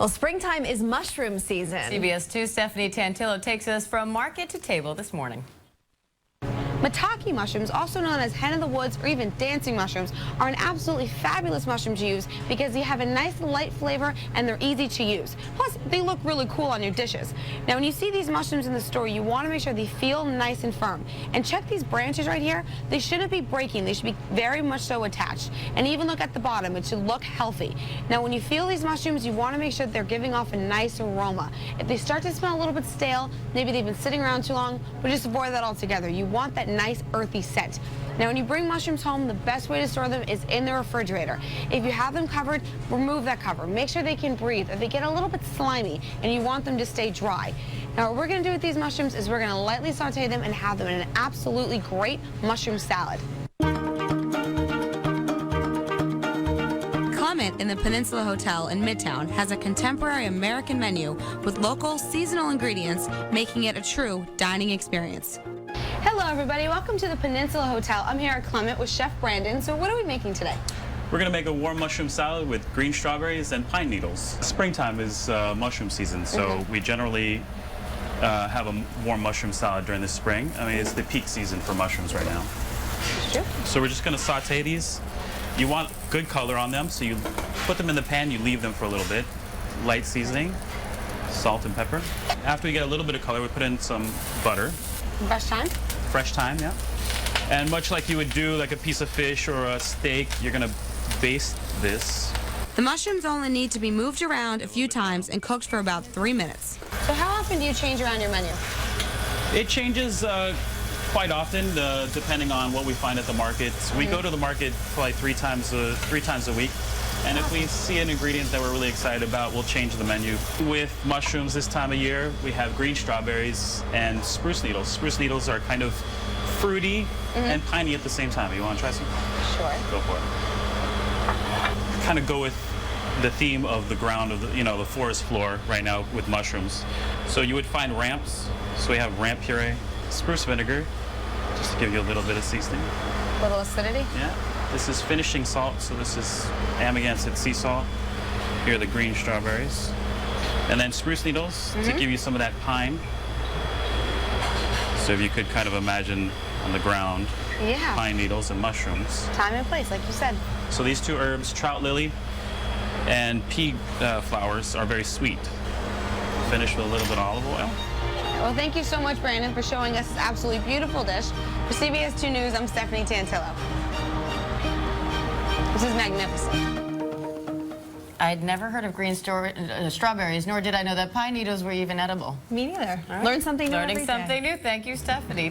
Well, springtime is mushroom season. CBS 2's Stephanie Tantillo takes us from market to table this morning. Maitake mushrooms, also known as hen of the woods or even dancing mushrooms, are an absolutely fabulous mushroom to use because they have a nice light flavor and they're easy to use. Plus, they look really cool on your dishes. Now, when you see these mushrooms in the store, you want to make sure they feel nice and firm. And check these branches right here. They shouldn't be breaking. They should be very much so attached. And even look at the bottom. It should look healthy. Now, when you feel these mushrooms, you want to make sure they're giving off a nice aroma. If they start to smell a little bit stale, maybe they've been sitting around too long, but just avoid that altogether. You want that nice earthy scent. Now, when you bring mushrooms home, the best way to store them is in the refrigerator. If you have them covered, remove that cover. Make sure they can breathe. If they get a little bit slimy and you want them to stay dry. Now, what we're going to do with these mushrooms is we're going to lightly saute them and have them in an absolutely great mushroom salad. Clement in the Peninsula Hotel in Midtown has a contemporary American menu with local, seasonal ingredients, making it a true dining experience. Hello, everybody. Welcome to the Peninsula Hotel. I'm here at Clement with Chef Brandon. So what are we making today? We're going to make a warm mushroom salad with green strawberries and pine needles. Springtime is mushroom season, so we generally have a warm mushroom salad during the spring. I mean, it's the peak season for mushrooms right now. Sure. So we're just going to saute these. You want good color on them, so you put them in the pan, you leave them for a little bit. Light seasoning, salt and pepper. After we get a little bit of color, we put in some butter. Fresh thyme? Fresh thyme, yeah. And much like you would do like a piece of fish or a steak, you're going to baste this. The mushrooms only need to be moved around a few times and cooked for about 3 minutes. So how often do you change around your menu? It changes quite often, depending on what we find at the market. We go to the market probably three times a week. And if we see an ingredient that we're really excited about, we'll change the menu. With mushrooms this time of year, we have green strawberries and spruce needles. Spruce needles are kind of fruity and piney at the same time. You want to try some? Sure. Go for it. Kind of go with the theme of the ground of the forest floor right now with mushrooms. So you would find ramps. So we have ramp puree, spruce vinegar, just to give you a little bit of seasoning. A little acidity? Yeah. This is finishing salt, so this is Amagansett sea salt. Here are the green strawberries. And then spruce needles to give you some of that pine. So if you could kind of imagine on the ground, pine needles and mushrooms. Time and place, like you said. So these two herbs, trout lily and pea flowers, are very sweet. Finish with a little bit of olive oil. Well, thank you so much, Brandon, for showing us this absolutely beautiful dish. For CBS 2 News, I'm Stephanie Tantillo. This is magnificent. I'd never heard of green strawberries, nor did I know that pine needles were even edible. Me neither. Right. Learn something new every day. Learning something new. Thank you, Stephanie.